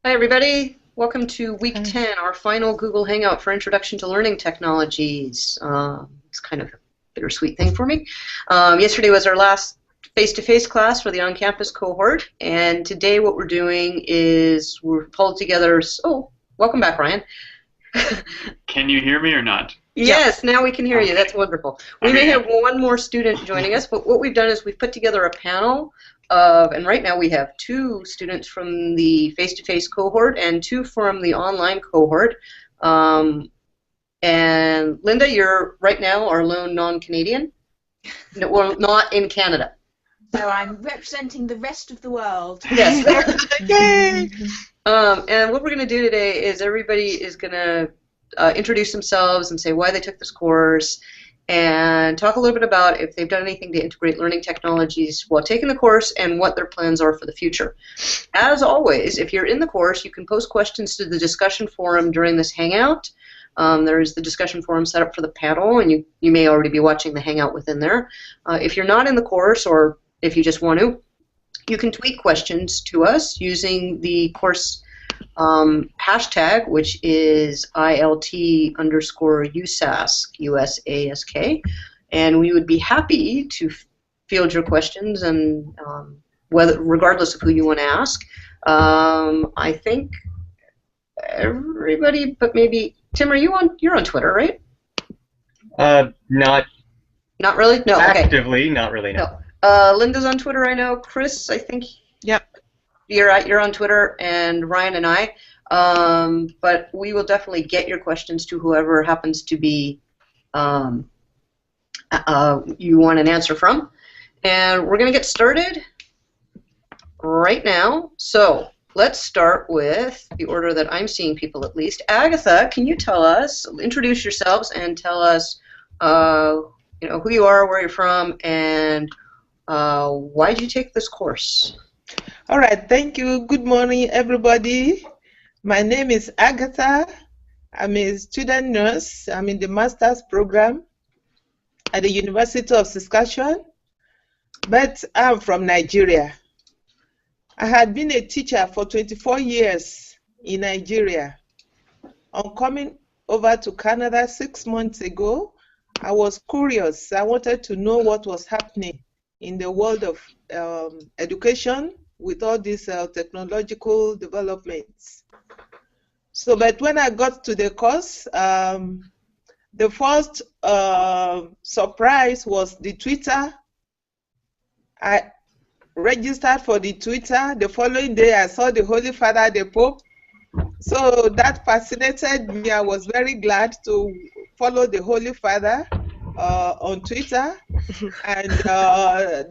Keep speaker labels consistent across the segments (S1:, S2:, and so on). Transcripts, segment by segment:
S1: Hi, everybody. Welcome to week
S2: Hi.
S1: 10, our final Google Hangout for Introduction to Learning Technologies. It's kind of a bittersweet thing for me. Yesterday was our last face-to-face class for the on-campus cohort, and today what we're doing is we're pulled together. Oh, welcome back, Ryan.
S3: Can you hear me or not?
S1: Yes, now we can hear you.
S3: Okay.
S1: That's wonderful. We may have one more student joining us, but what we've done is we've put together a panel of, and right now we have 2 students from the face-to-face cohort and 2 from the online cohort. And Linda, you're right now our lone non-Canadian. No, well, not in Canada.
S4: So I'm representing the rest of the world.
S1: Yes.
S2: Yay!
S1: And what we're going to do today is everybody is going to introduce themselves and say why they took this course and talk a little bit about if they've done anything to integrate learning technologies while taking the course and what their plans are for the future. As always, if you're in the course, you can post questions to the discussion forum during this Hangout. There is the discussion forum set up for the panel, and you may already be watching the Hangout within there. If you're not in the course, or if you just want to, you can tweet questions to us using the course hashtag, which is ILT_USask, USASK, and we would be happy to field your questions, and regardless of who you want to ask. I think everybody, but maybe Tim, you're on Twitter, right?
S5: Not
S1: really. No.
S5: actively, not really. No.
S1: Linda's on Twitter, I know. Chris, I think.
S2: Yep.
S1: You're on Twitter, and Ryan and I. But we will definitely get your questions to whoever happens to be you want an answer from. And we're going to get started right now. So let's start with the order that I'm seeing people, at least. Agatha, can you introduce yourselves and tell us who you are, where you're from, and why did you take this course?
S2: All right, thank you. Good morning, everybody. My name is Agatha. I'm a student nurse. I'm in the master's program at the University of Saskatchewan, but I'm from Nigeria. I had been a teacher for 24 years in Nigeria. On coming over to Canada 6 months ago, I was curious. I wanted to know what was happening in the world of education with all these technological developments. So, but when I got to the course, the first surprise was the Twitter. I registered for the Twitter. The following day, I saw the Holy Father, the Pope. So that fascinated me. I was very glad to follow the Holy Father on Twitter, and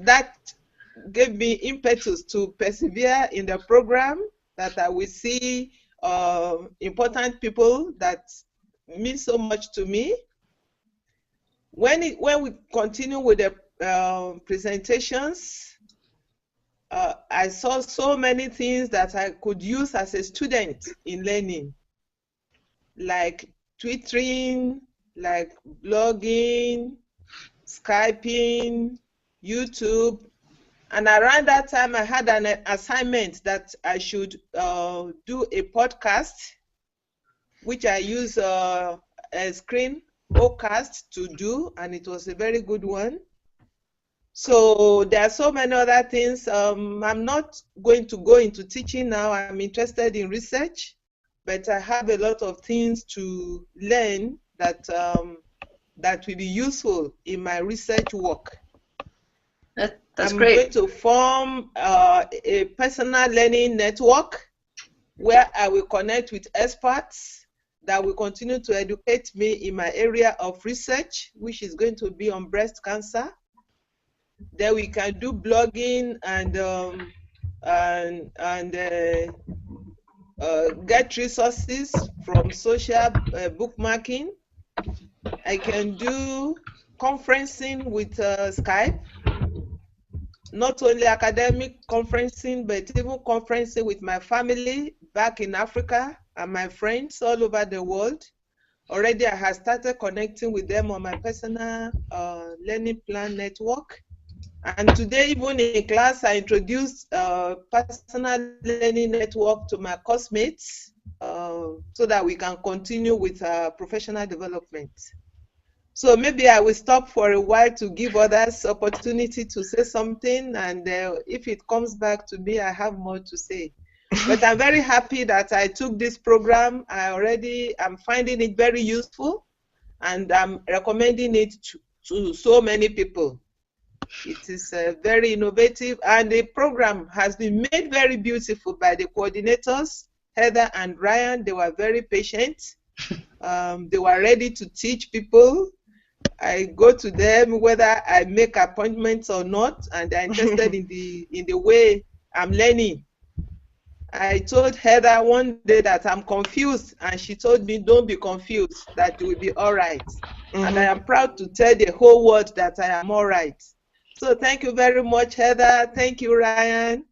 S2: that gave me impetus to persevere in the program, that I will see important people that mean so much to me. When we continue with the presentations, I saw so many things that I could use as a student in learning, like twittering, like blogging, Skyping, YouTube. And around that time, I had an assignment that I should do a podcast, which I use a screen podcast to do, and it was a very good one. So there are so many other things. I'm not going to go into teaching now. I'm interested in research, but I have a lot of things to learn that will be useful in my research work.
S1: That's
S2: I'm
S1: great.
S2: going to form a personal learning network where I will connect with experts that will continue to educate me in my area of research, which is going to be on breast cancer. Then we can do blogging and get resources from social bookmarking. I can do conferencing with Skype. Not only academic conferencing, but even conferencing with my family back in Africa and my friends all over the world. Already I have started connecting with them on my personal learning plan network. And today, even in class, I introduced a personal learning network to my course mates so that we can continue with professional development. So maybe I will stop for a while to give others opportunity to say something, and if it comes back to me, I have more to say. But I'm very happy that I took this program. I'm finding it very useful, and I'm recommending it to so many people. It is very innovative, and the program has been made very beautiful by the coordinators, Heather and Ryan. They were very patient. They were ready to teach people. I go to them whether I make appointments or not, and they're interested in the way I'm learning. I told Heather one day that I'm confused, and she told me, don't be confused, that it will be all right. And I am proud to tell the whole world that I am all right. So thank you very much, Heather. Thank you, Ryan.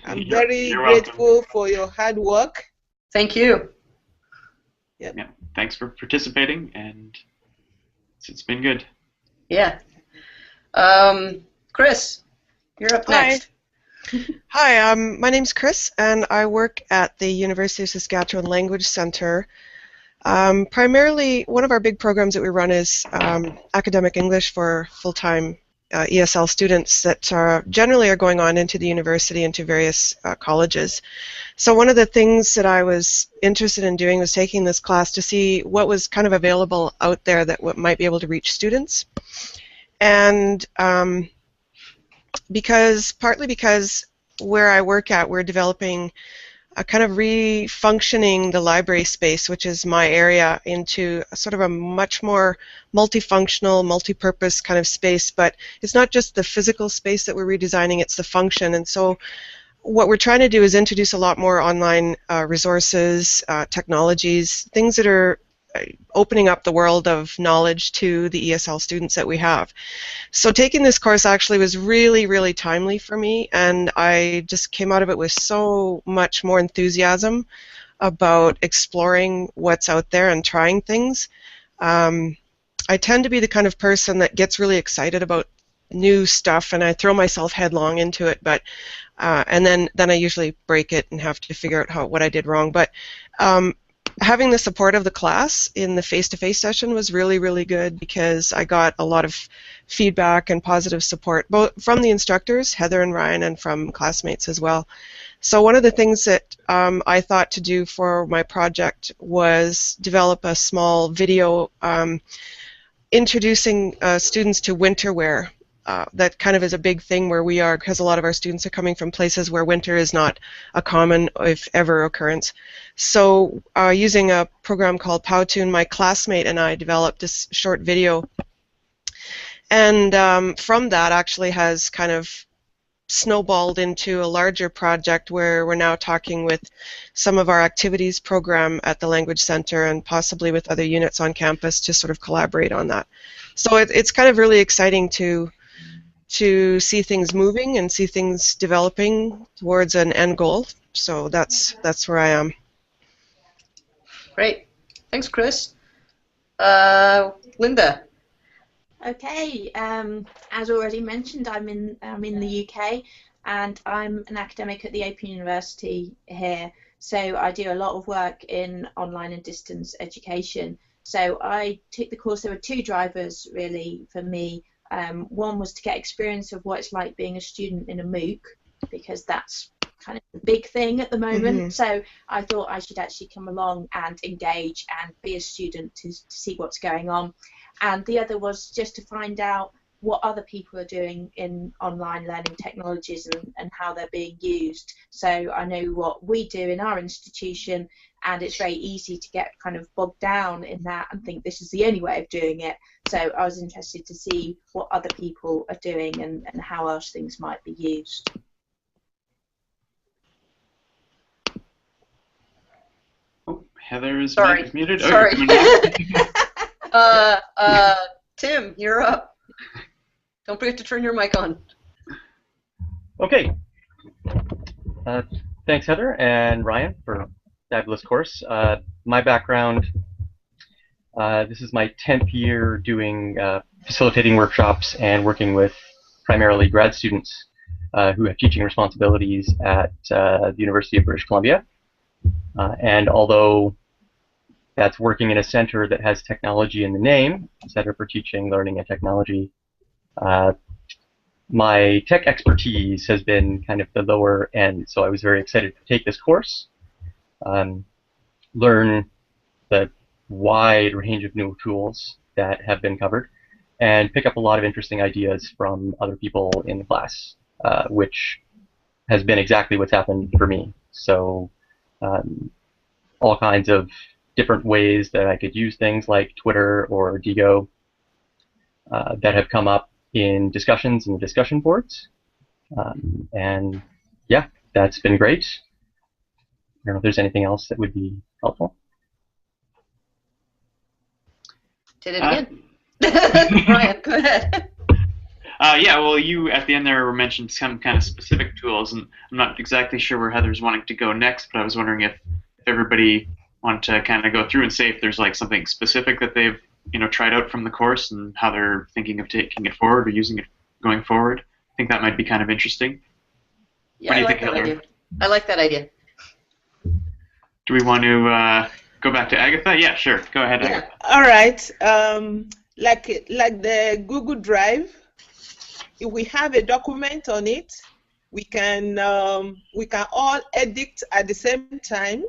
S2: I'm very grateful for your hard work.
S1: Thank you.
S2: Yep.
S3: Yeah, thanks for participating, and it's been good.
S1: Yeah. Chris, you're up next.
S5: Hi, my name's Chris, and I work at the University of Saskatchewan Language Centre. Primarily, one of our big programs that we run is academic English for full-time ESL students that generally are going on into the university, into various colleges. So one of the things that I was interested in doing was taking this class to see what was kind of available out there that might be able to reach students. And partly because where I work at, we're developing a kind of refunctioning the library space, which is my area, into a sort of a much more multifunctional, multi-purpose kind of space. But it's not just the physical space that we're redesigning, it's the function. And so what we're trying to do is introduce a lot more online resources, technologies, things that are opening up the world of knowledge to the ESL students that we have. So taking this course actually was really, really timely for me, and I just came out of it with so much more enthusiasm about exploring what's out there and trying things. I tend to be the kind of person that gets really excited about new stuff, and I throw myself headlong into it, but and then I usually break it and have to figure out what I did wrong. But having the support of the class in the face-to-face session was really, really good, because I got a lot of feedback and positive support, both from the instructors, Heather and Ryan, and from classmates as well. So one of the things that I thought to do for my project was develop a small video introducing students to winter wear. That kind of is a big thing where we are, because a lot of our students are coming from places where winter is not a common, if ever, occurrence. So using a program called Powtoon, my classmate and I developed this short video, and from that actually has kind of snowballed into a larger project where we're now talking with some of our activities program at the Language Centre and possibly with other units on campus to sort of collaborate on that. So it's kind of really exciting to see things moving and see things developing towards an end goal. So that's where I am.
S1: Great. Thanks, Chris. Linda.
S4: Okay. As already mentioned, I'm in the UK, and I'm an academic at the Open University here. So I do a lot of work in online and distance education. So I took the course. There were two drivers really for me. One was to get experience of what it's like being a student in a MOOC, because that's kind of the big thing at the moment. So I thought I should actually come along and engage and be a student to see what's going on. And the other was just to find out what other people are doing in online learning technologies and how they're being used. So I know what we do in our institution, and it's very easy to get kind of bogged down in that and think this is the only way of doing it. So I was interested to see what other people are doing and how else things might be used.
S3: Oh, Heather is muted.
S1: Sorry.
S3: Oh,
S1: Tim, you're up. Don't forget to turn your mic on.
S6: Okay. Thanks, Heather and Ryan, for a fabulous course. My background, this is my 10th year doing facilitating workshops and working with primarily grad students who have teaching responsibilities at the University of British Columbia. And although that's working in a center that has technology in the name, Center for Teaching, Learning, and Technology, my tech expertise has been kind of the lower end, so I was very excited to take this course, learn the wide range of new tools that have been covered, and pick up a lot of interesting ideas from other people in the class, which has been exactly what's happened for me. So all kinds of different ways that I could use things like Twitter or Digo that have come up in discussions in the discussion boards. And yeah, that's been great. I don't know if there's anything else that would be helpful.
S1: Did it again. Brian, go ahead.
S3: Yeah, well, you at the end there mentioned some kind of specific tools, and I'm not exactly sure where Heather's wanting to go next, but I was wondering if everybody wanted to kind of go through and say if there's like something specific that they've tried out from the course and how they're thinking of taking it forward or using it going forward. I think that might be kind of interesting.
S1: Yeah, I like that idea. I like that idea.
S3: Do we want to go back to Agatha? Yeah, sure. Go ahead, Agatha.
S2: All right. Like the Google Drive, if we have a document on it, we can all edit at the same time,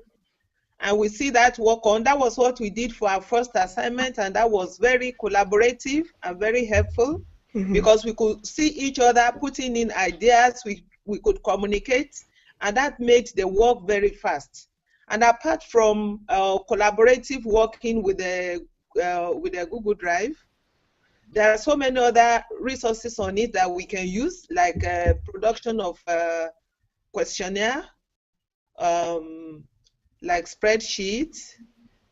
S2: and we see that work on. That was what we did for our first assignment, and that was very collaborative and very helpful because we could see each other putting in ideas. We could communicate, and that made the work very fast. And apart from collaborative working with the Google Drive, there are so many other resources on it that we can use, like production of questionnaire, like spreadsheets,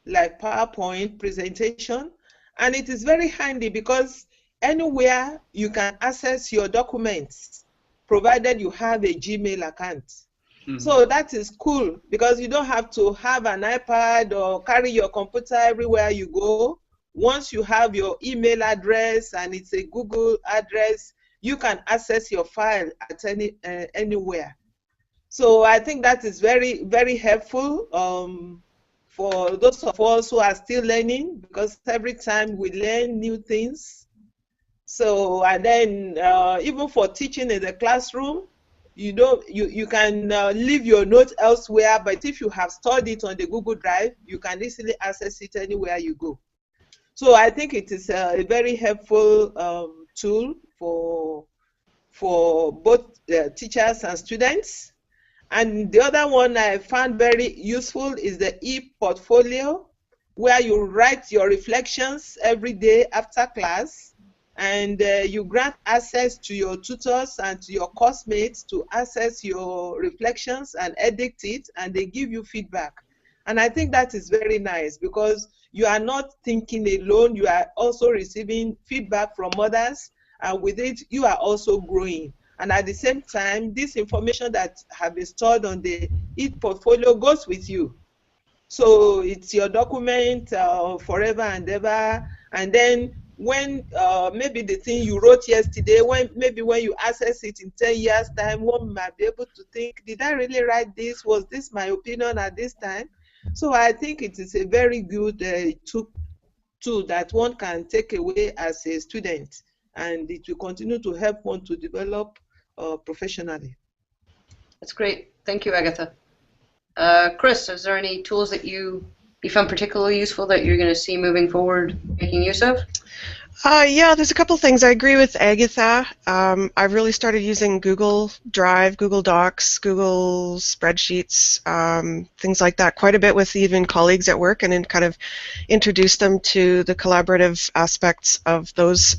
S2: like PowerPoint presentation. And it is very handy because anywhere you can access your documents, provided you have a Gmail account. So that is cool because you don't have to have an iPad or carry your computer everywhere you go. Once you have your email address and it's a Google address, you can access your file at anywhere. So I think that is very, very helpful for those of us who are still learning, because every time we learn new things. So, and then even for teaching in the classroom, you can leave your notes elsewhere, but if you have stored it on the Google Drive, you can easily access it anywhere you go. So I think it is a very helpful tool for both teachers and students. And the other one I found very useful is the e-portfolio, where you write your reflections every day after class, and you grant access to your tutors and to your course mates to access your reflections and edit it, and they give you feedback. And I think that is very nice because you are not thinking alone, you are also receiving feedback from others, and with it, you are also growing. And at the same time, this information that have been stored on the e-portfolio goes with you. So it's your document forever and ever. And then when maybe the thing you wrote yesterday, when you access it in 10 years' time, one might be able to think, did I really write this? Was this my opinion at this time? So I think it is a very good tool that one can take away as a student, and it will continue to help one to develop professionally.
S1: That's great. Thank you, Agatha. Chris, is there any tools that you found particularly useful that you're going to see moving forward making use of?
S5: Yeah, there's a couple things. I agree with Agatha. I've really started using Google Drive, Google Docs, Google Spreadsheets, things like that quite a bit with even colleagues at work, and then kind of introduce them to the collaborative aspects of those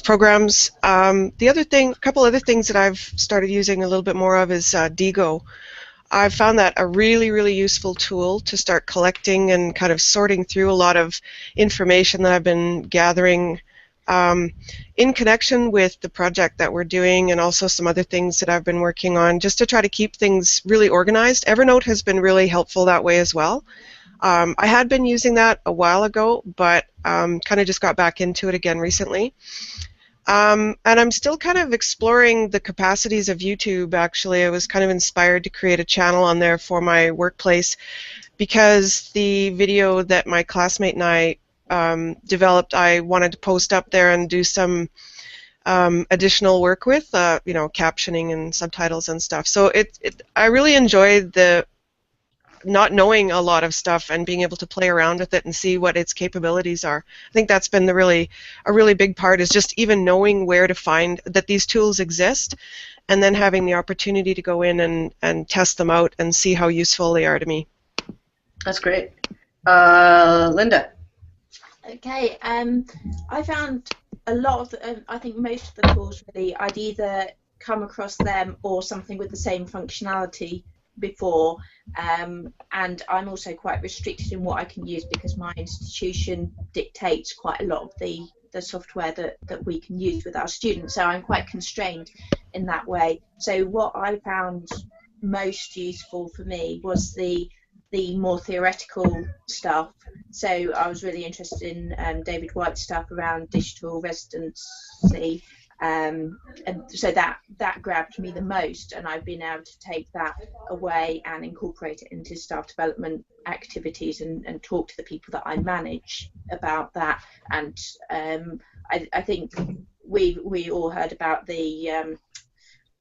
S5: programs. The other thing, a couple other things that I've started using a little bit more of is Digo. I've found that a really, really useful tool to start collecting and kind of sorting through a lot of information that I've been gathering in connection with the project that we're doing, and also some other things that I've been working on, just to try to keep things really organized. Evernote has been really helpful that way as well. I had been using that a while ago, but kind of just got back into it again recently. And I'm still kind of exploring the capacities of YouTube, actually. I was kind of inspired to create a channel on there for my workplace because the video that my classmate and I developed, I wanted to post up there and do some additional work with, you know, captioning and subtitles and stuff. So I really enjoyed the not knowing a lot of stuff and being able to play around with it and see what its capabilities are. I think that's been a really big part, is just even knowing where to find that these tools exist, and then having the opportunity to go in and test them out and see how useful they are to me.
S1: That's great. Linda.
S4: Okay, I found a lot of I think most of the tools really, I'd either come across them or something with the same functionality before, and I'm also quite restricted in what I can use because my institution dictates quite a lot of the software that we can use with our students, so I'm quite constrained in that way. So what I found most useful for me was the more theoretical stuff. So I was really interested in David White's stuff around digital residency, and so that grabbed me the most, and I've been able to take that away and incorporate it into staff development activities and talk to the people that I manage about that. And I think we all heard about the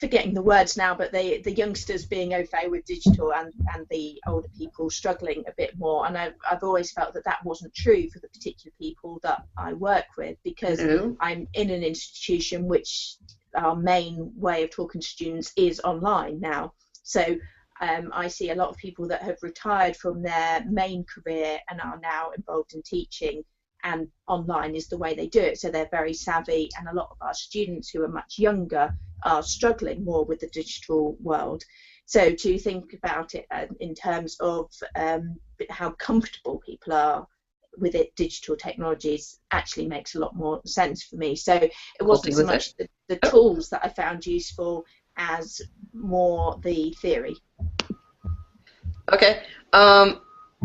S4: forgetting the words now, but the youngsters being au fait with digital and the older people struggling a bit more. And I've always felt that wasn't true for the particular people that I work with, because I'm in an institution which our main way of talking to students is online now. So I see a lot of people that have retired from their main career and are now involved in teaching, and online is the way they do it. So they're very savvy, and a lot of our students who are much younger are struggling more with the digital world. So to think about it in terms of how comfortable people are with it, digital technologies, actually makes a lot more sense for me. So it wasn't so much the tools that I found useful as more the theory.
S1: Okay.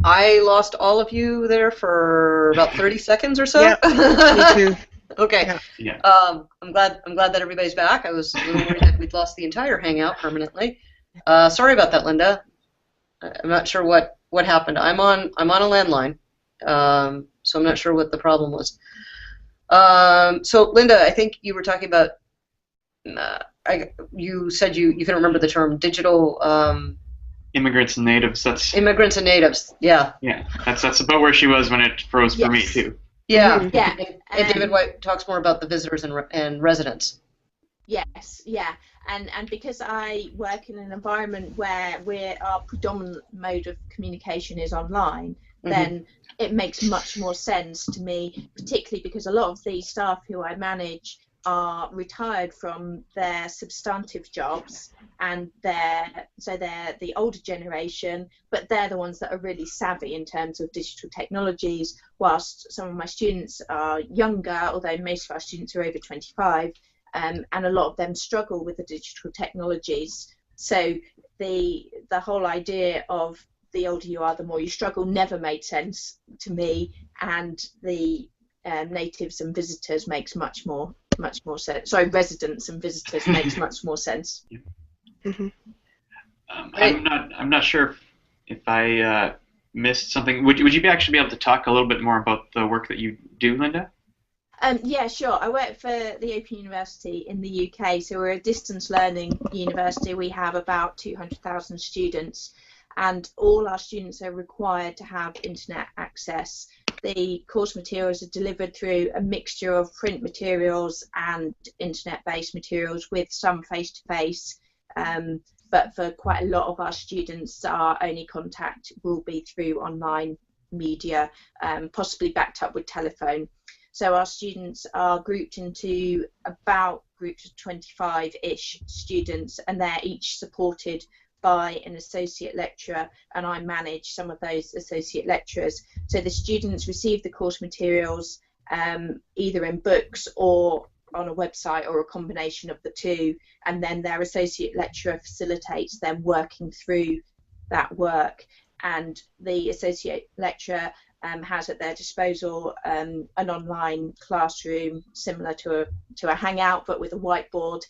S1: I lost all of you there for about 30 seconds or so.
S5: Yeah, me too.
S1: Okay.
S3: Yeah.
S1: I'm glad that everybody's back. I was a little worried that we'd lost the entire Hangout permanently. Sorry about that, Linda. I'm not sure what happened. I'm on a landline, so I'm not sure what the problem was. So Linda, I think you were talking about. You said you can remember the term digital.
S3: Immigrants and natives. That's
S1: immigrants and natives. Yeah.
S3: Yeah. That's about where she was when it froze for me too.
S1: Yeah.
S4: Yeah.
S1: And David White talks more about the visitors and residents.
S4: Yes. Yeah. And because I work in an environment where our predominant mode of communication is online, then it makes much more sense to me, particularly because a lot of the staff who I manage are retired from their substantive jobs, and they're the older generation, but they're the ones that are really savvy in terms of digital technologies, whilst some of my students are younger, although most of our students are over 25, and a lot of them struggle with the digital technologies. So the whole idea of the older you are, the more you struggle never made sense to me, and the natives and visitors makes much more sense. Sorry, residents and visitors makes much more sense.
S3: I'm not sure if I missed something. Would you actually be able to talk a little bit more about the work that you do, Linda?
S4: Yeah, sure. I work for the Open University in the UK, so we're a distance learning university. We have about 200,000 students, and all our students are required to have internet access. The course materials are delivered through a mixture of print materials and internet-based materials with some face-to-face, but for quite a lot of our students, our only contact will be through online media, possibly backed up with telephone. So our students are grouped into about groups of 25-ish students, and they're each supported by an associate lecturer, and I manage some of those associate lecturers. So the students receive the course materials either in books or on a website, or a combination of the two, and then their associate lecturer facilitates them working through that work, and the associate lecturer has at their disposal an online classroom similar to a Hangout, but with a whiteboard,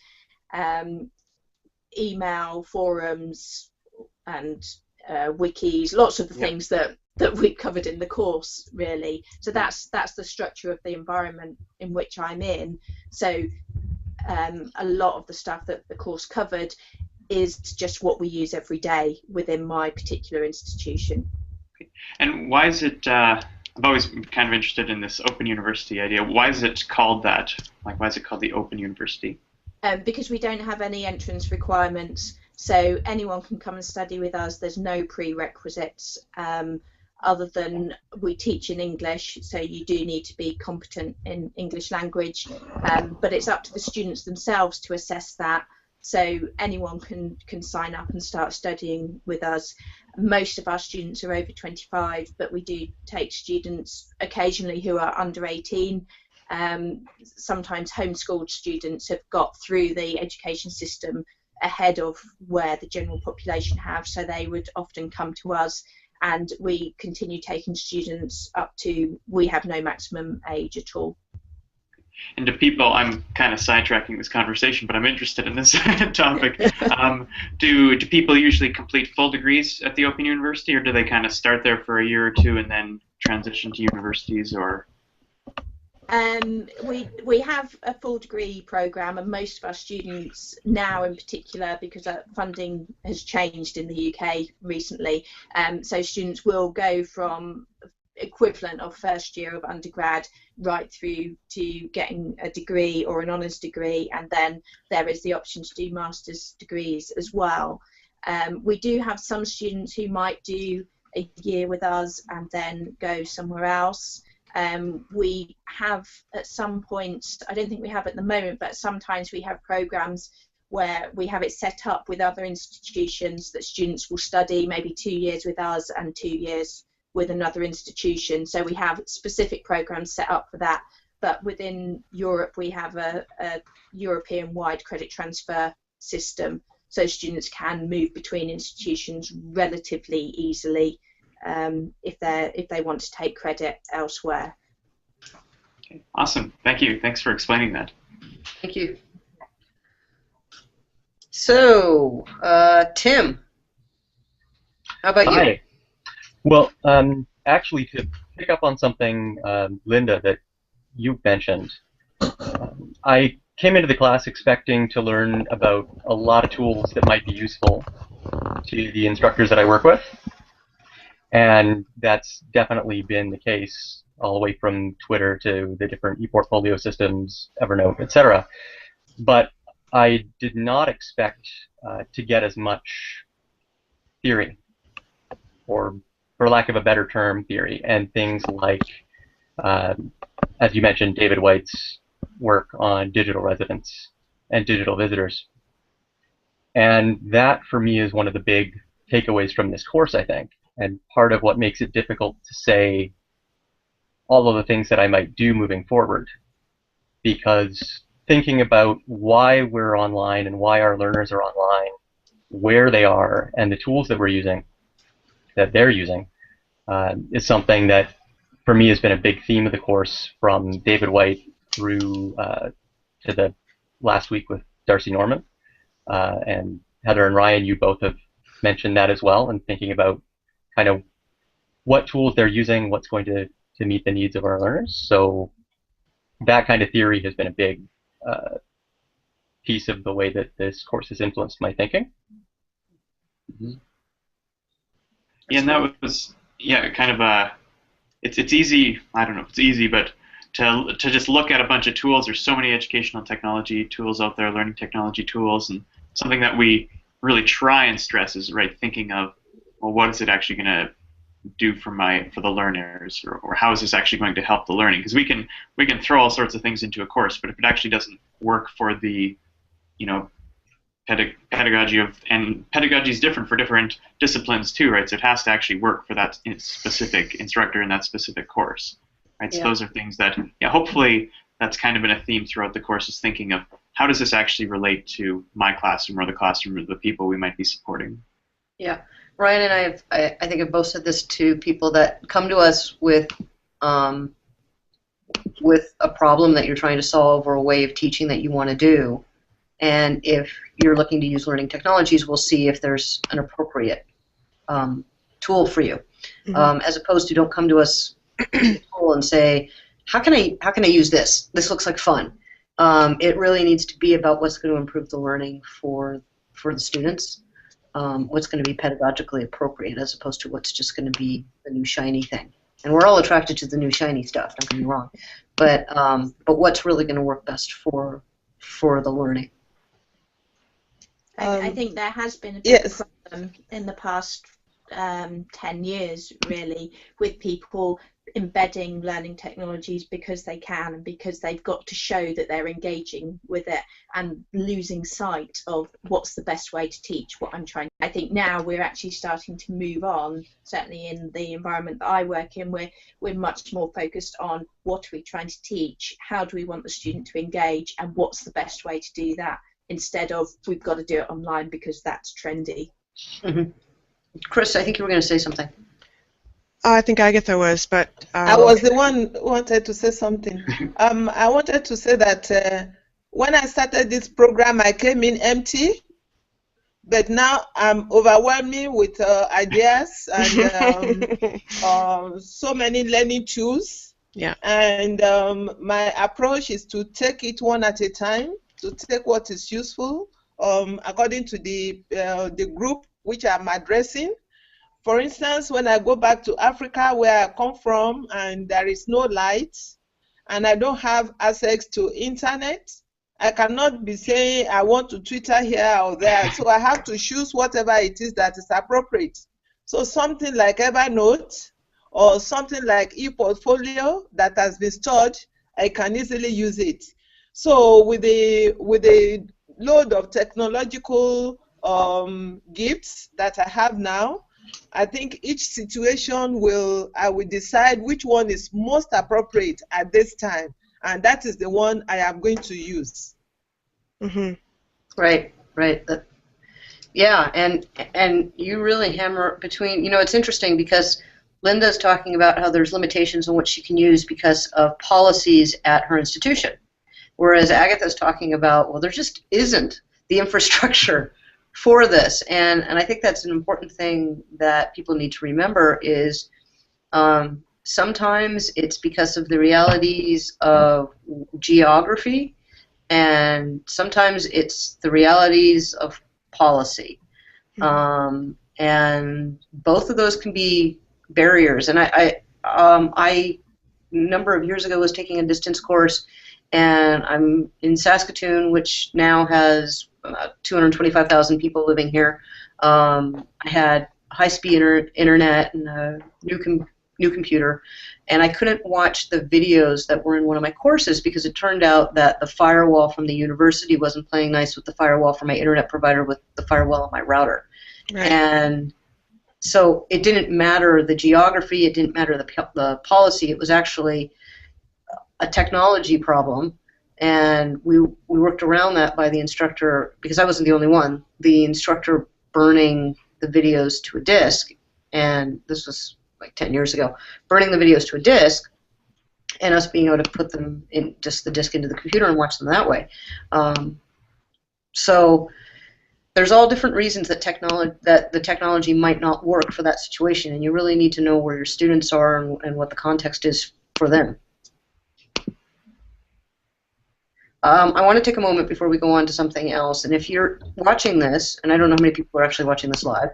S4: email, forums, and wikis, lots of the things that we've covered in the course, really. So that's the structure of the environment in which I'm in. So a lot of the stuff that the course covered is just what we use every day within my particular institution.
S3: And why is it, I've always been kind of interested in this open university idea. Why is it called that? Like, why is it called the Open University?
S4: Because we don't have any entrance requirements, so anyone can come and study with us. There's no prerequisites other than we teach in English, so you do need to be competent in English language, but it's up to the students themselves to assess that. So anyone can sign up and start studying with us. Most of our students are over 25, but we do take students occasionally who are under 18. Sometimes homeschooled students have got through the education system ahead of where the general population have, so they would often come to us, and we continue taking students up to, we have no maximum age at all.
S3: And do people, I'm kind of sidetracking this conversation, but I'm interested in this topic. Do people usually complete full degrees at the Open University, or do they kind of start there for a year or two and then transition to universities, or?
S4: We have a full degree program, and most of our students now, in particular, because funding has changed in the UK recently, so students will go from equivalent of first year of undergrad right through to getting a degree or an honours degree, and then there is the option to do master's degrees as well. We do have some students who might do a year with us and then go somewhere else. We have at some point, I don't think we have at the moment, but sometimes we have programs where we have it set up with other institutions that students will study maybe 2 years with us and 2 years with another institution. So we have specific programs set up for that. But within Europe, we have a European-wide credit transfer system, so students can move between institutions relatively easily if they want to take credit elsewhere.
S3: Okay. Awesome. Thank you. Thanks for explaining that.
S1: Thank you. So, Tim, how about you?
S6: Hi. Well, actually, to pick up on something, Linda, that you mentioned, I came into the class expecting to learn about a lot of tools that might be useful to the instructors that I work with, and that's definitely been the case all the way from Twitter to the different e-portfolio systems, Evernote, etc. But I did not expect to get as much theory, or for lack of a better term, theory, and things like, as you mentioned, David White's work on digital residents and digital visitors. And that, for me, is one of the big takeaways from this course, I think, and part of what makes it difficult to say all of the things that I might do moving forward, because thinking about why we're online and why our learners are online, where they are, and the tools that they're using, is something that, for me, has been a big theme of the course from David White through to the last week with Darcy Norman. And Heather and Ryan, you both have mentioned that as well, and thinking about kind of what tools they're using, what's going to meet the needs of our learners. So that kind of theory has been a big piece of the way that this course has influenced my thinking.
S3: Mm-hmm. Yeah, and that was, kind of it's easy, I don't know if it's easy, but to just look at a bunch of tools. There's so many educational technology tools out there, learning technology tools, and something that we really try and stress is, right, thinking of, well, what is it actually going to do for the learners, or how is this actually going to help the learning? Because we can throw all sorts of things into a course, but if it actually doesn't work for the, pedagogy and pedagogy is different for different disciplines too, right? So it has to actually work for that specific instructor in that specific course, right? So those are things that, hopefully that's kind of been a theme throughout the course, is thinking of how does this actually relate to my classroom or the classroom of the people we might be supporting.
S1: Yeah. Ryan and I think I've both said this to people that come to us with a problem that you're trying to solve or a way of teaching that you want to do. And if you're looking to use learning technologies, we'll see if there's an appropriate tool for you, as opposed to don't come to us and say, how can I use this? This looks like fun. It really needs to be about what's going to improve the learning for the students, what's going to be pedagogically appropriate, as opposed to what's just going to be the new shiny thing. And we're all attracted to the new shiny stuff. Don't get me wrong, but what's really going to work best for the learning.
S4: I think there has been a big problem in the past 10 years, really, with people embedding learning technologies because they can and because they've got to show that they're engaging with it, and losing sight of what's the best way to teach what I'm trying. I think now we're actually starting to move on, certainly in the environment that I work in, we're much more focused on what are we trying to teach, how do we want the student to engage, and what's the best way to do that, instead of we've got to do it online because that's trendy.
S1: Chris, I think you were going to say something.
S5: I think Agatha was, but...
S2: I was the one who wanted to say something. I wanted to say that when I started this program, I came in empty, but now I'm overwhelming with ideas and so many learning tools.
S5: Yeah.
S2: And my approach is to take it one at a time, to take what is useful according to the group which I'm addressing. For instance, when I go back to Africa, where I come from, and there is no light, and I don't have access to internet, I cannot be saying I want to Twitter here or there. So I have to choose whatever it is that is appropriate. So something like Evernote or something like ePortfolio that has been stored, I can easily use it. So with the load of technological gifts that I have now, I think each situation I will decide which one is most appropriate at this time, and that is the one I am going to use.
S1: Right. Yeah, and you really hammer between. It's interesting because Linda's talking about how there's limitations on what she can use because of policies at her institution, whereas Agatha's talking about, well, there just isn't the infrastructure for this, and I think that's an important thing that people need to remember is sometimes it's because of the realities of geography, and sometimes it's the realities of policy, and both of those can be barriers. And I a number of years ago was taking a distance course, and I'm in Saskatoon, which now has 225,000 people living here. I had high-speed internet and a new computer, and I couldn't watch the videos that were in one of my courses because it turned out that the firewall from the university wasn't playing nice with the firewall from my internet provider with the firewall on my router. Right. And so it didn't matter the geography, it didn't matter the policy, it was actually a technology problem. And we worked around that by the instructor, because I wasn't the only one, the instructor burning the videos to a disk, and this was like 10 years ago, burning the videos to a disk, and us being able to put them in just the disk into the computer and watch them that way. So there's all different reasons that the technology might not work for that situation, and you really need to know where your students are and what the context is for them. I want to take a moment before we go on to something else, and if you're watching this, and I don't know how many people are actually watching this live,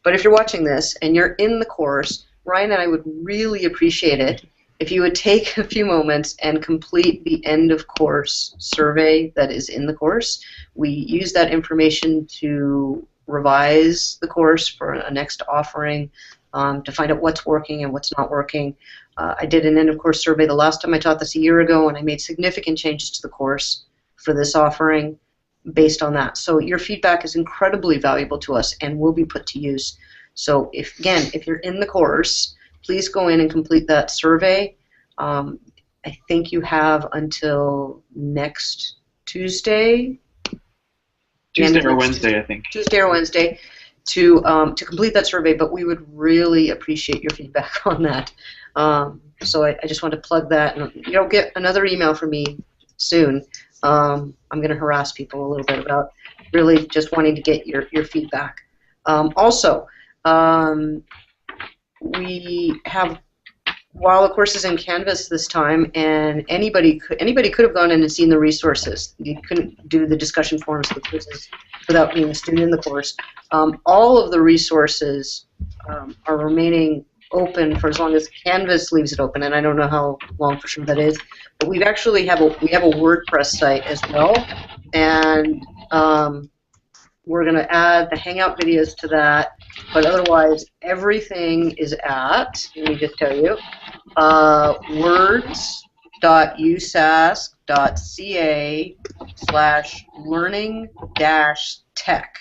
S1: but if you're watching this and you're in the course, Ryan and I would really appreciate it if you would take a few moments and complete the end of course survey that is in the course. We use that information to revise the course for a next offering, to find out what's working and what's not working. I did an end of course survey the last time I taught this a year ago, and I made significant changes to the course for this offering based on that. So your feedback is incredibly valuable to us and will be put to use. So if you're in the course, please go in and complete that survey. I think you have until next Tuesday.
S3: Tuesday or Wednesday, I think.
S1: Tuesday or Wednesday. to complete that survey, but we would really appreciate your feedback on that. So I just want to plug that, and you'll get another email from me soon. I'm going to harass people a little bit about really just wanting to get your feedback. Also, we have, while the course is in Canvas this time, and anybody could have gone in and seen the resources. You couldn't do the discussion forums for quizzes without being a student in the course. All of the resources are remaining open for as long as Canvas leaves it open, and I don't know how long for sure that is. But we actually have a WordPress site as well, and we're going to add the Hangout videos to that. But otherwise, everything is at, let me just tell you, words.usask.ca/learning-tech.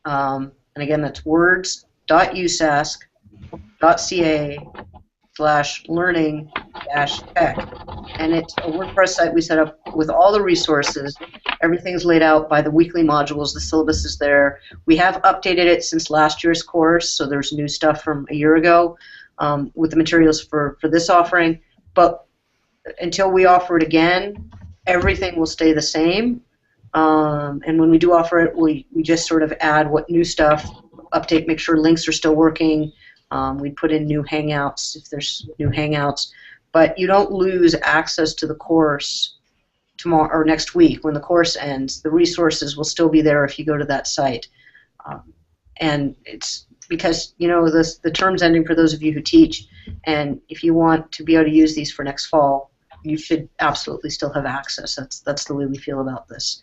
S1: And again, that's words.usask.ca/learning-tech. And it's a WordPress site we set up with all the resources. Everything's laid out by the weekly modules. The syllabus is there. We have updated it since last year's course, so there's new stuff from a year ago with the materials for this offering. But until we offer it again, everything will stay the same. And when we do offer it, we just sort of add what new stuff, update, make sure links are still working. We put in new Hangouts if there's new Hangouts. But you don't lose access to the course tomorrow or next week when the course ends. The resources will still be there if you go to that site. And it's because, you know, the term's ending for those of you who teach, and if you want to be able to use these for next fall, you should absolutely still have access. That's the way we feel about this.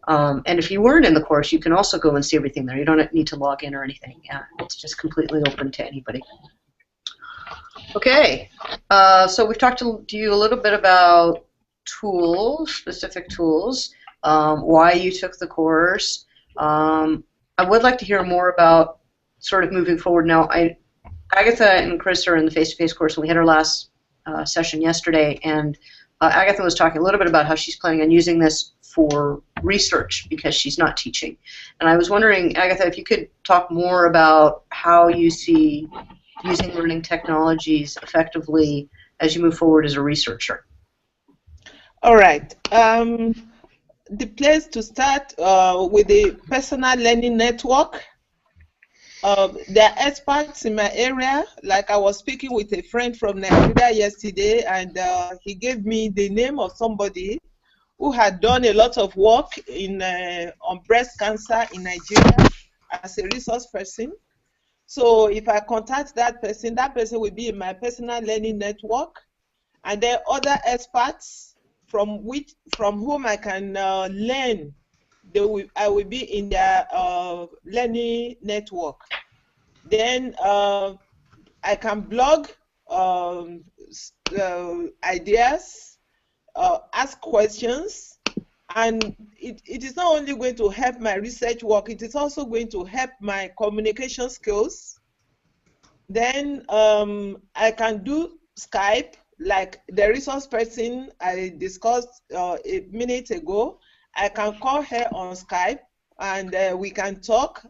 S1: And if you weren't in the course, you can also go and see everything there. You don't need to log in or anything. Yeah, it's just completely open to anybody. Okay, so we've talked to you a little bit about tools, specific tools, why you took the course. I would like to hear more about sort of moving forward now. Agatha and Chris are in the face-to-face course, and we had our last session yesterday, and Agatha was talking a little bit about how she's planning on using this for research because she's not teaching. And I was wondering, Agatha, if you could talk more about how you see using learning technologies effectively as you move forward as a researcher.
S2: All right. The place to start with the personal learning network. There are experts in my area. Like I was speaking with a friend from Nigeria yesterday, and he gave me the name of somebody who had done a lot of work on breast cancer in Nigeria as a resource person. So if I contact that person will be in my personal learning network, and there are other experts from whom I can learn. I will be in their learning network. Then I can blog ideas, ask questions, and it is not only going to help my research work, it is also going to help my communication skills. Then I can do Skype, like the resource person I discussed a minute ago. I can call her on Skype, and we can talk.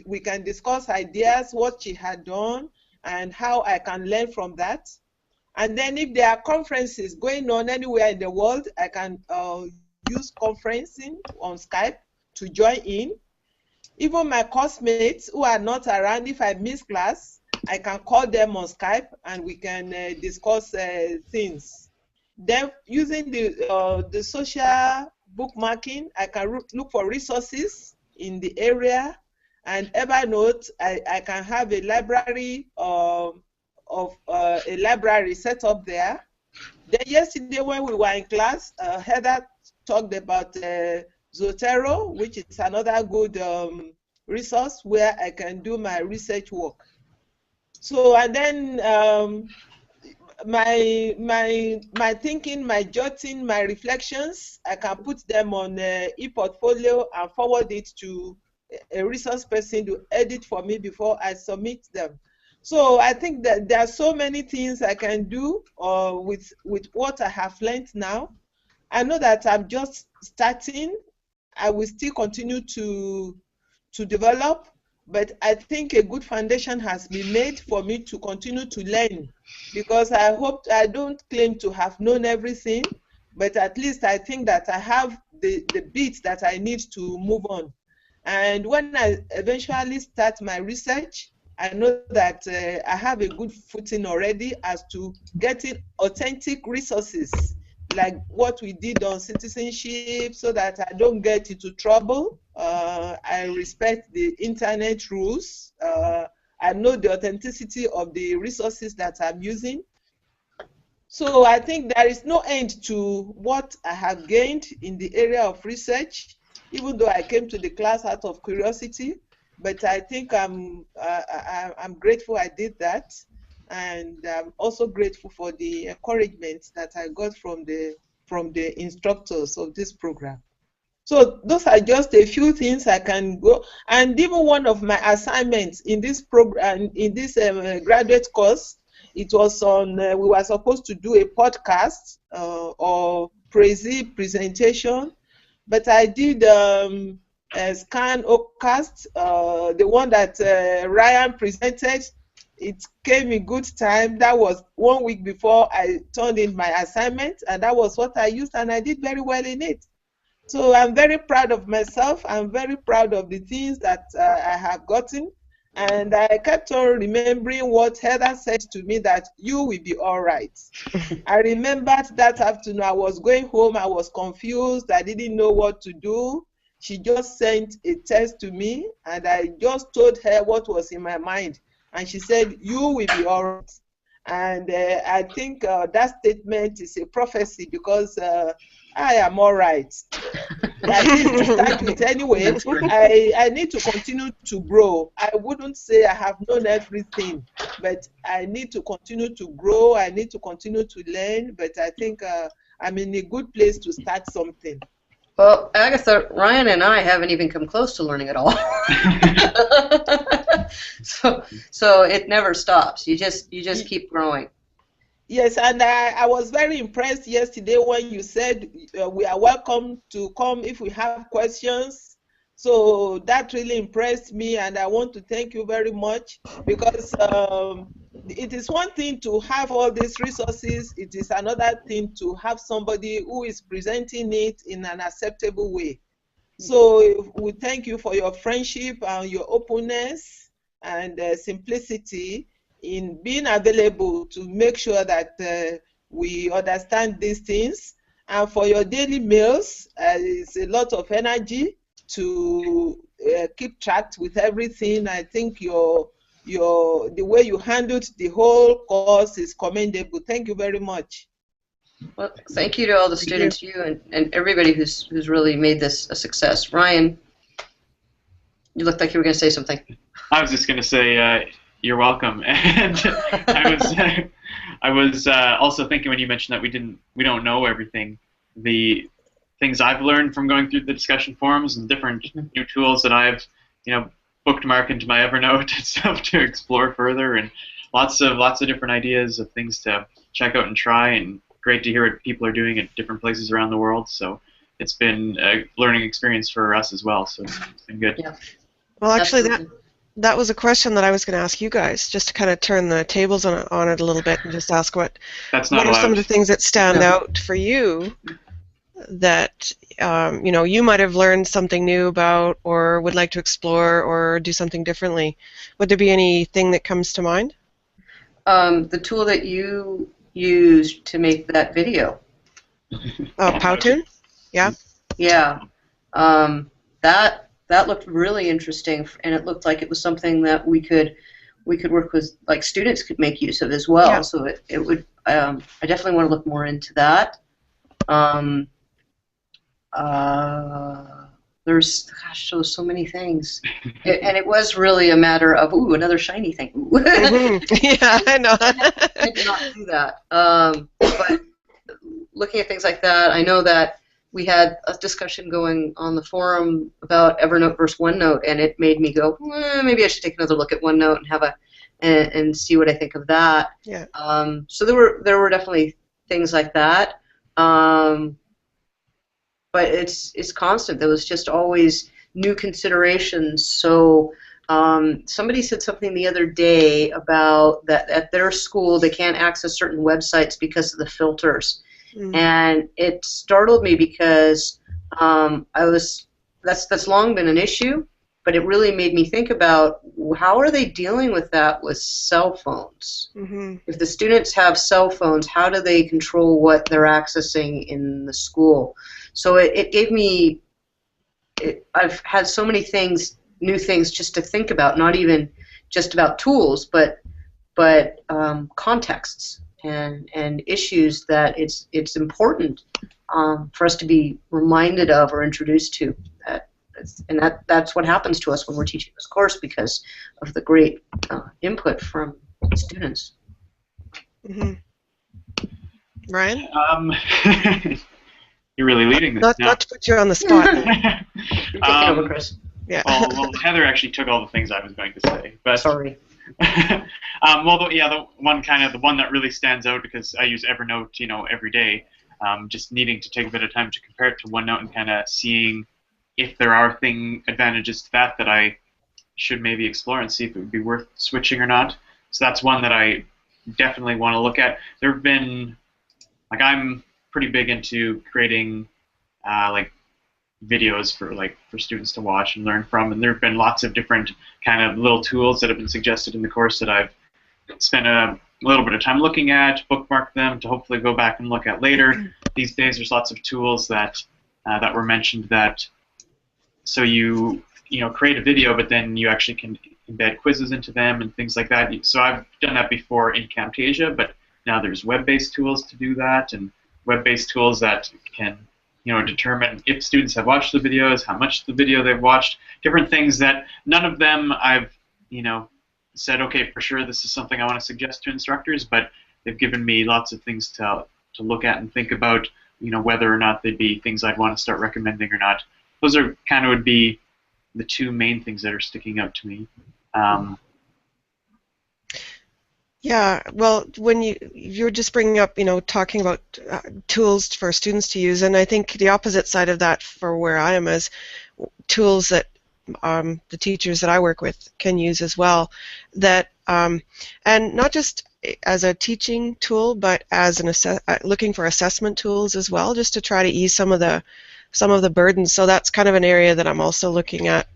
S2: We can discuss ideas, what she had done, and how I can learn from that. And then if there are conferences going on anywhere in the world, I can use conferencing on Skype to join in. Even my classmates who are not around, if I miss class, I can call them on Skype and we can discuss things. Then using the social bookmarking, I can look for resources in the area, and Evernote, I can have a library a library set up there. Then yesterday when we were in class, Heather talked about Zotero, which is another good resource where I can do my research work. So, and then my thinking, my jotting, my reflections, I can put them on ePortfolio and forward it to a resource person to edit for me before I submit them. So I think that there are so many things I can do with what I have learned now. I know that I'm just starting. I will still continue to develop, but I think a good foundation has been made for me to continue to learn, because I don't claim to have known everything, but at least I think that I have the bits that I need to move on. And when I eventually start my research, I know that I have a good footing already as to getting authentic resources, like what we did on citizenship, so that I don't get into trouble. I respect the internet rules. I know the authenticity of the resources that I'm using. So I think there is no end to what I have gained in the area of research, even though I came to the class out of curiosity. But I think I'm grateful I did that, and I'm also grateful for the encouragement that I got from the instructors of this program. So those are just a few things I can go. And even one of my assignments in this program, in this graduate course, it was on, we were supposed to do a podcast or presentation, but I did scan Ocast, the one that Ryan presented. It came in good time. That was 1 week before I turned in my assignment, and that was what I used, and I did very well in it. So I'm very proud of myself. I'm very proud of the things that I have gotten. And I kept on remembering what Heather said to me, that you will be all right. I remembered that afternoon I was going home, I was confused, I didn't know what to do. She just sent a text to me, and I just told her what was in my mind. And she said, you will be all right. And I think that statement is a prophecy, because I am all right. I need to start with anyway. I need to continue to grow. I wouldn't say I have known everything, but I need to continue to grow. I need to continue to learn, but I think I'm in a good place to start something.
S1: Well, Agatha, Ryan and I haven't even come close to learning at all. so it never stops. You just keep growing.
S2: Yes, and I was very impressed yesterday when you said we are welcome to come if we have questions. So that really impressed me, and I want to thank you very much, because it is one thing to have all these resources. It is another thing to have somebody who is presenting it in an acceptable way. So we thank you for your friendship and your openness and simplicity in being available to make sure that we understand these things, and for your daily meals. It's a lot of energy to keep track with everything. I think the way you handled the whole course is commendable. Thank you very much.
S1: Well, thank you to all the students, you and everybody who's really made this a success. Ryan, you looked like you were going to say something.
S3: I was just going to say you're welcome. And I was also thinking when you mentioned that we don't know everything. The things I've learned from going through the discussion forums and different new tools that I've bookmarked into my Evernote and stuff to explore further, and lots of different ideas of things to check out and try, and great to hear what people are doing at different places around the world. So it's been a learning experience for us as well. So it's been good.
S1: Yeah.
S5: Well, actually, that was a question that I was going to ask you guys, just to kind of turn the tables on it a little bit and just ask what are some of the things that stand out for you that you might have learned something new about, or would like to explore, or do something differently. Would there be anything that comes to mind?
S1: The tool that you used to make that video.
S5: Oh, Houghton? Yeah.
S1: Yeah. That looked really interesting, and it looked like it was something that we could work with, like students could make use of as well. Yeah. So it would. I definitely want to look more into that. There's so many things, and it was really a matter of another shiny thing.
S5: Yeah, I know.
S1: I did not do that. But looking at things like that, I know that we had a discussion going on the forum about Evernote versus OneNote, and it made me go, maybe I should take another look at OneNote and have and see what I think of that.
S5: Yeah.
S1: So there were definitely things like that. But it's constant. There was just always new considerations. So somebody said something the other day about that at their school they can't access certain websites because of the filters. And it startled me because that's long been an issue, but it really made me think about how are they dealing with that with cell phones? If the students have cell phones, how do they control what they're accessing in the school? So it gave me, I've had so many things, new things just to think about, not even just about tools, but contexts and issues that it's important for us to be reminded of or introduced to. That's what happens to us when we're teaching this course because of the great input from students.
S5: Ryan?
S3: You're really leading this now.
S5: Not to put you on the spot.
S1: You're taking over, Chris.
S5: Yeah.
S3: well, Heather actually took all the things I was going to say. But
S1: sorry.
S3: The one that really stands out because I use Evernote, every day. Just needing to take a bit of time to compare it to OneNote and kind of seeing if there are advantages to that I should maybe explore and see if it would be worth switching or not. So that's one that I definitely want to look at. There have been, I'm pretty big into creating videos for students to watch and learn from, and there have been lots of different kind of little tools that have been suggested in the course that I've spent a little bit of time looking at, bookmark them to hopefully go back and look at later. These days there's lots of tools that were mentioned that so you create a video, but then you actually can embed quizzes into them and things like that. So I've done that before in Camtasia, but now there's web-based tools to do that, and web-based tools that can determine if students have watched the videos, how much of the video they've watched, different things that none of them I've said, okay, for sure this is something I want to suggest to instructors, but they've given me lots of things to look at and think about, whether or not they'd be things I'd want to start recommending or not. Those are would be the two main things that are sticking out to me.
S5: Yeah, well, when you're just bringing up, talking about tools for students to use, and I think the opposite side of that for where I am is tools that the teachers that I work with can use as well, that and not just as a teaching tool, but as looking for assessment tools as well, just to try to ease some of the burdens. So that's kind of an area that I'm also looking at.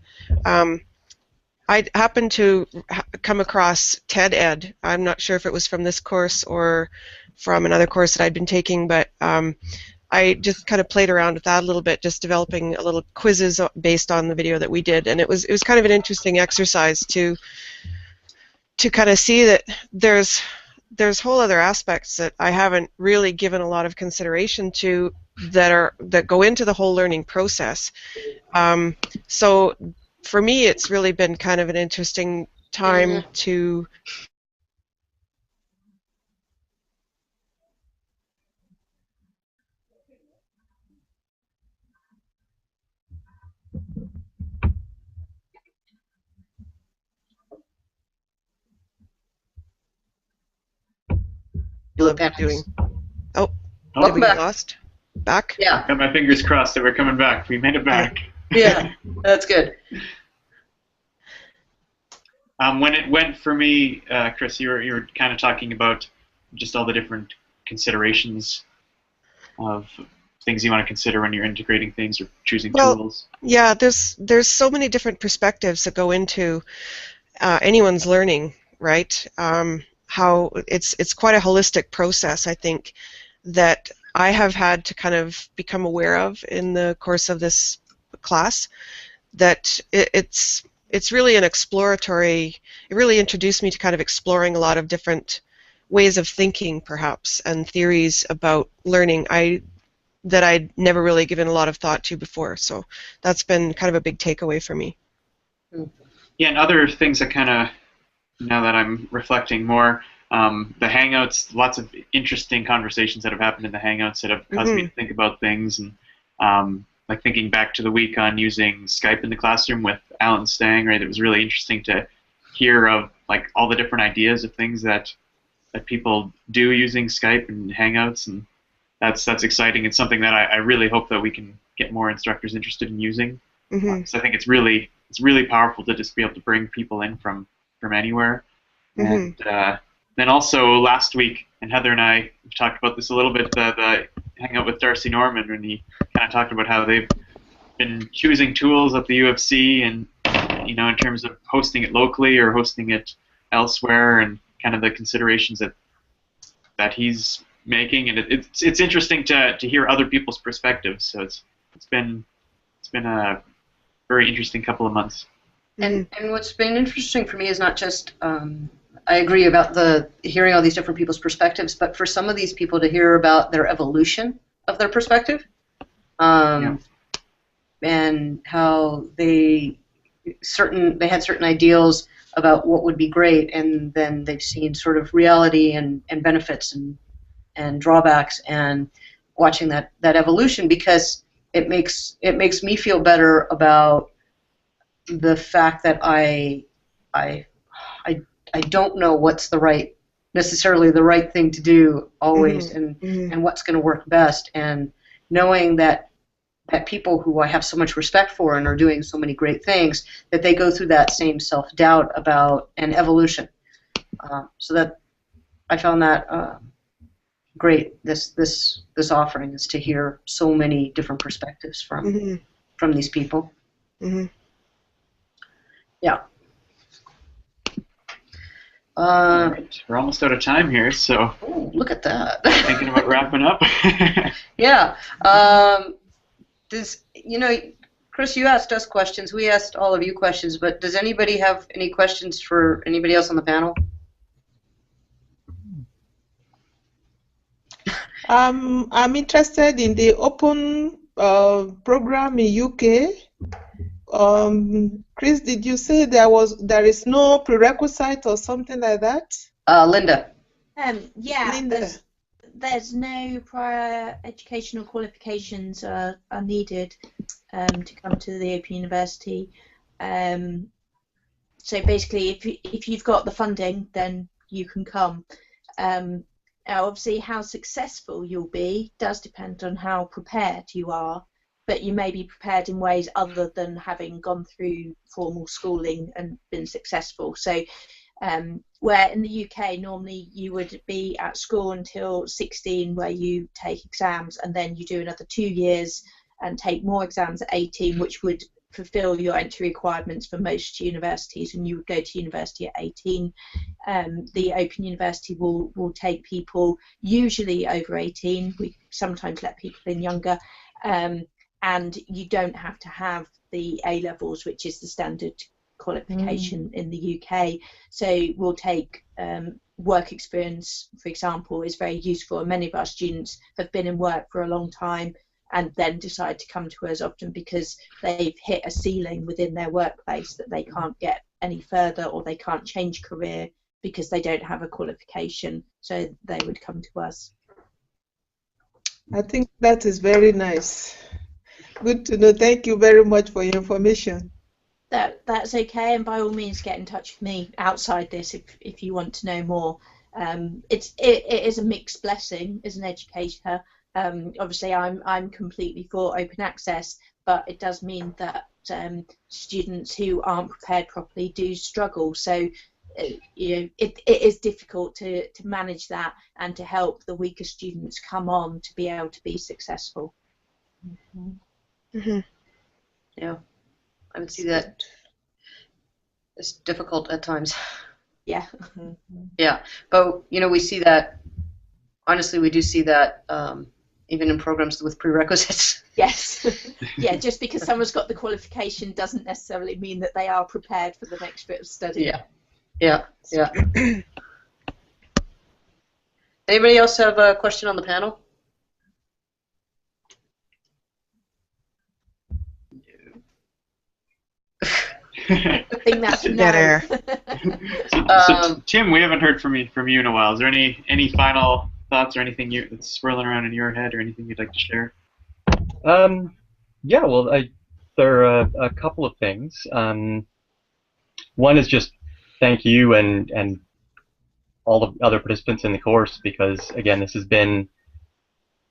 S5: I happened to come across TED Ed. I'm not sure if it was from this course or from another course that I'd been taking, but I just kind of played around with that a little bit, just developing a little quizzes based on the video that we did, and it was kind of an interesting exercise to kind of see that there's whole other aspects that I haven't really given a lot of consideration to that go into the whole learning process. So for me, it's really been kind of an interesting time to look at doing. Oh, did we get lost? Back?
S1: Yeah.
S3: Got my fingers crossed that we're coming back. We made it back.
S1: Yeah, that's good.
S3: When it went for me, Chris, you were kind of talking about just all the different considerations of things you want to consider when you're integrating things or choosing tools.
S5: Yeah, there's so many different perspectives that go into anyone's learning, right? How it's quite a holistic process, I think, that I have had to kind of become aware of in the course of this class, that it's really an exploratory, it really introduced me to kind of exploring a lot of different ways of thinking, perhaps, and theories about learning that I'd never really given a lot of thought to before. So that's been kind of a big takeaway for me.
S3: Yeah, and other things that kind of, now that I'm reflecting more, the Hangouts, lots of interesting conversations that have happened in the Hangouts that have caused me to think about things, and like thinking back to the week on using Skype in the classroom with Alan Stang, right? It was really interesting to hear of like all the different ideas of things that people do using Skype and Hangouts, and that's exciting. It's something that I really hope that we can get more instructors interested in using. So I think it's it's really powerful to just be able to bring people in from anywhere. And then also last week, and Heather and I talked about this a little bit, the Hangout with Darcy Norman, when he kind of talked about how they've been choosing tools at the U of C, and in terms of hosting it locally or hosting it elsewhere, and kind of the considerations that he's making. And it's interesting to hear other people's perspectives. So it's been a very interesting couple of months.
S1: And what's been interesting for me is not just I agree about the hearing all these different people's perspectives, but for some of these people to hear about their evolution of their perspective, and how they had certain ideals about what would be great, and then they've seen sort of reality and benefits and drawbacks, and watching that evolution, because it makes me feel better about the fact that I don't know what's necessarily the right thing to do always, and what's going to work best, and knowing that people who I have so much respect for and are doing so many great things, that they go through that same self-doubt about an evolution. So that I found that great. This offering is to hear so many different perspectives from these people. Yeah.
S3: All right. We're almost out of time here, so.
S1: Oh, look at that.
S3: Thinking about wrapping up.
S1: Yeah. Chris, you asked us questions. We asked all of you questions, but does anybody have any questions for anybody else on the panel?
S2: I'm interested in the open program in UK. Chris, did you say there is no prerequisite or something like that?
S1: Linda.
S4: Yeah.
S2: Linda.
S4: There's no prior educational qualifications are needed to come to the Open University. So basically, if you've got the funding, then you can come. Now, obviously, how successful you'll be does depend on how prepared you are, but you may be prepared in ways other than having gone through formal schooling and been successful. So where in the UK normally you would be at school until 16, where you take exams, and then you do another 2 years and take more exams at 18, which would fulfill your entry requirements for most universities, and you would go to university at 18. The Open University will take people usually over 18. We sometimes let people in younger, and you don't have to have the A-levels, which is the standard qualification in the UK. So we'll take work experience, for example, is very useful, and many of our students have been in work for a long time and then decide to come to us, often because they've hit a ceiling within their workplace that they can't get any further, or they can't change career because they don't have a qualification, so they would come to us.
S2: I think that is very nice. Good to know. Thank you very much for your information.
S4: That's okay, and by all means get in touch with me outside this if you want to know more. It is a mixed blessing as an educator. Obviously I'm completely for open access, but it does mean that students who aren't prepared properly do struggle. So it is difficult to manage that and to help the weaker students come on to be able to be successful.
S1: Yeah, I would see that it's difficult at times.
S4: Yeah.
S1: Yeah, but we see that. Honestly, we do see that even in programs with prerequisites.
S4: Yes. Yeah, just because someone's got the qualification doesn't necessarily mean that they are prepared for the next bit of study.
S1: Yeah. Anybody else have a question on the panel?
S4: I think that's
S5: dead air.
S3: So Tim, we haven't heard from you in a while. Is there any final thoughts or anything that's swirling around in your head, or anything you'd like to share?
S6: Yeah, well, there are a couple of things. One is just thank you and all the other participants in the course, because again, this has been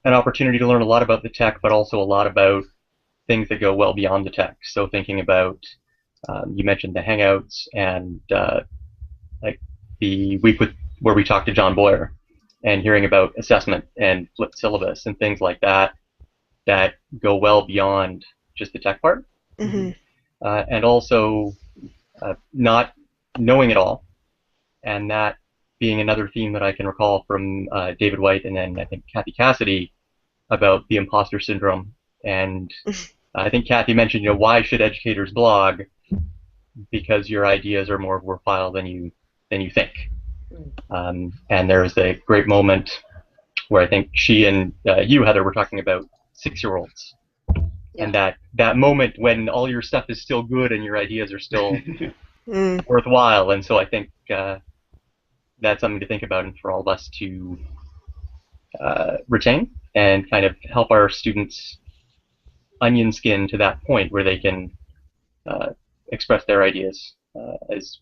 S6: an opportunity to learn a lot about the tech, but also a lot about things that go well beyond the tech. So thinking about You mentioned the Hangouts and like the week where we talked to John Boyer and hearing about assessment and flipped syllabus and things like that that go well beyond just the tech part.
S5: Mm-hmm.
S6: And also not knowing it all, and that being another theme that I can recall from David White and then I think Kathy Cassidy about the imposter syndrome. And I think Kathy mentioned, why should educators blog? Because your ideas are more worthwhile than you think. And there's a great moment where I think she and you, Heather, were talking about 6-year-olds. Yeah. And that moment when all your stuff is still good and your ideas are still worthwhile. And so I think that's something to think about and for all of us to retain and kind of help our students onion skin to that point where they can express their ideas, as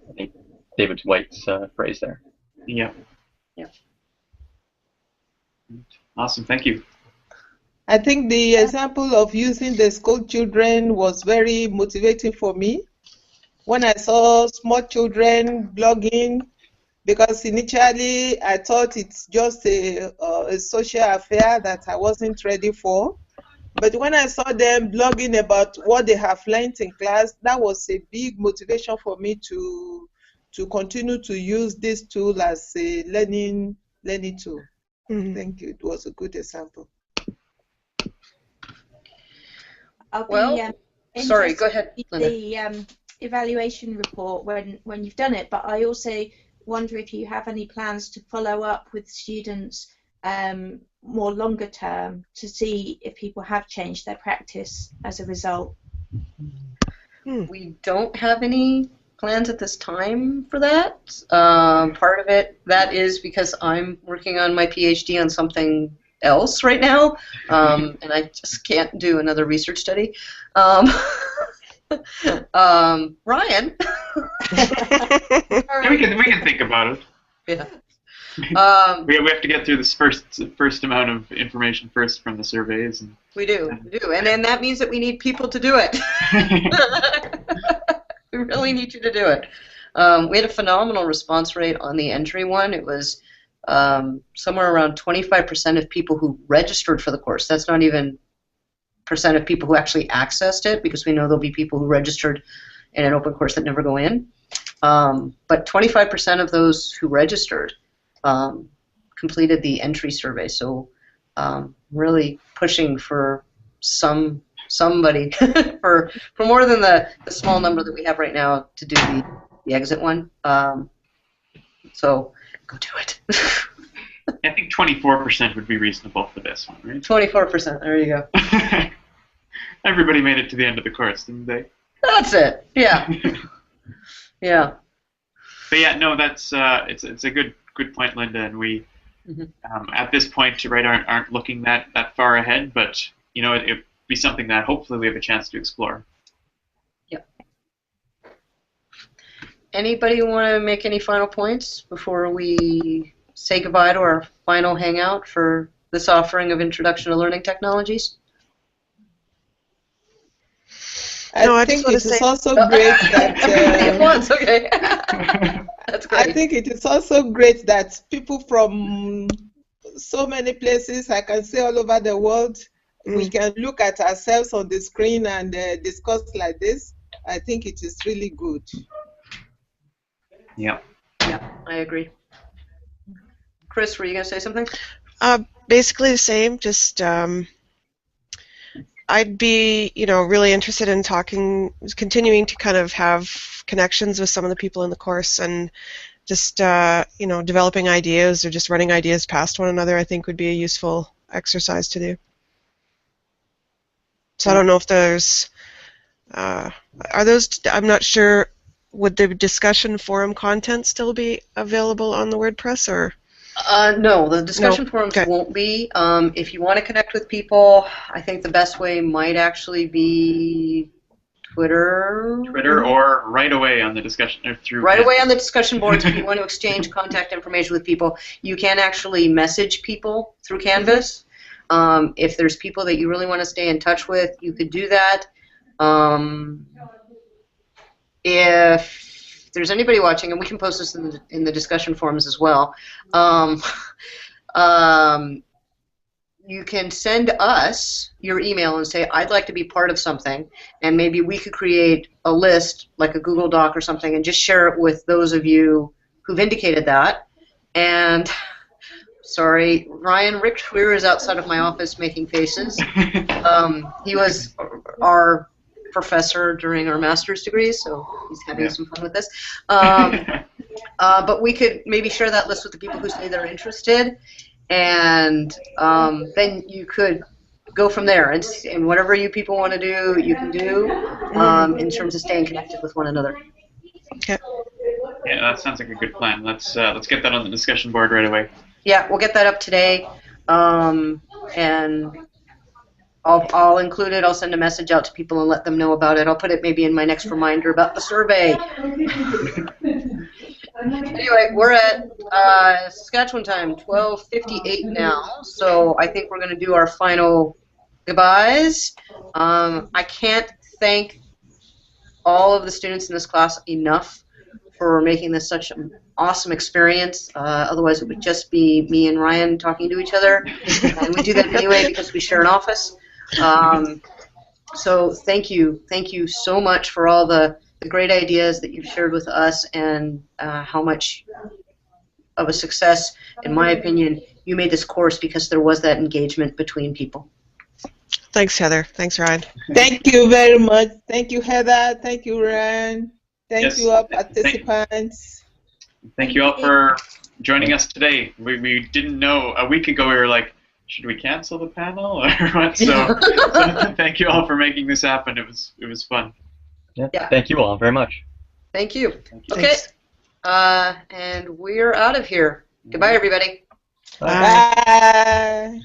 S6: I think David White's phrase there.
S3: Yeah. Yeah. Awesome. Thank you.
S2: I think the example of using the school children was very motivating for me when I saw small children blogging, because initially I thought it's just a social affair that I wasn't ready for. But when I saw them blogging about what they have learned in class, that was a big motivation for me to continue to use this tool as a learning tool. Mm-hmm. Thank you. It was a good example.
S1: Sorry, go ahead, Linda.
S4: The evaluation report when you've done it, but I also wonder if you have any plans to follow up with students more longer term to see if people have changed their practice as a result.
S1: We don't have any plans at this time for that. Part of it, that is because I'm working on my PhD on something else right now, and I just can't do another research study. Ryan.
S3: We can think about it.
S1: Yeah.
S3: We have to get through this first amount of information first from the surveys. And
S1: we do, and then that means that we need people to do it. We really need you to do it. We had a phenomenal response rate on the entry one. It was somewhere around 25% of people who registered for the course. That's not even percent of people who actually accessed it, because we know there'll be people who registered in an open course that never go in. But 25% of those who registered completed the entry survey. So really pushing for somebody for more than the small number that we have right now to do the exit one. So go do it.
S3: I think 24% would be reasonable for this one, right?
S1: 24%. There you go.
S3: Everybody made it to the end of the course, didn't they?
S1: That's it. Yeah. Yeah.
S3: But yeah, no, that's it's a good point, Linda, and we at this point, right, aren't looking that far ahead, but it'd be something that hopefully we have a chance to explore.
S1: Yep. Anybody want to make any final points before we say goodbye to our final hangout for this offering of Introduction to Learning Technologies?
S2: I think it is also great that
S1: okay. That's great.
S2: I think it is also great that people from so many places, I can say all over the world, we can look at ourselves on the screen and discuss like this. I think it is really good.
S3: Yeah.
S1: Yeah, I agree. Chris, were you going to say something?
S5: Basically the same. Just I'd be, really interested in continuing to kind of have connections with some of the people in the course, and just, developing ideas or just running ideas past one another, I think would be a useful exercise to do. So I don't know if there's, are those, I'm not sure, would the discussion forum content still be available on the WordPress, or?
S1: No, the discussion forums won't be. If you want to connect with people, I think the best way might actually be Twitter.
S3: Twitter, or right away on the discussion, or through.
S1: Right away on the discussion boards. If you want to exchange contact information with people, you can actually message people through Canvas. If there's people that you really want to stay in touch with, you could do that. if there's anybody watching, and we can post this in the discussion forums as well, you can send us your email and say, I'd like to be part of something, and maybe we could create a list, like a Google Doc or something, and just share it with those of you who've indicated that. And sorry, Rick Schweer is outside of my office making faces. He was our professor during our master's degree, so he's having some fun with this. But we could maybe share that list with the people who say they're interested, and then you could go from there, and whatever you people want to do, you can do in terms of staying connected with one another.
S5: Okay.
S3: Yeah, that sounds like a good plan. Let's get that on the discussion board right away.
S1: Yeah, we'll get that up today, and I'll include it. I'll send a message out to people and let them know about it. I'll put it maybe in my next reminder about the survey. Anyway, we're at Saskatchewan time, 12:58 now, so I think we're going to do our final goodbyes. I can't thank all of the students in this class enough for making this such an awesome experience. Otherwise, it would just be me and Ryan talking to each other, and we do that anyway because we share an office. So thank you so much for all the great ideas that you've shared with us, and how much of a success, in my opinion, you made this course because there was that engagement between people.
S5: Thanks, Heather. Thanks, Ryan.
S2: Thank you very much. Thank you, Heather. Thank you, Ryan. Thank you, all participants.
S3: Thank you all for joining us today. We didn't know, a week ago we were like, should we cancel the panel or what? So thank you all for making this happen. It was fun.
S6: Yeah. Thank you all very much.
S1: Thank you.
S5: Okay.
S1: And we're out of here. Goodbye, everybody.
S5: Bye.
S2: Bye.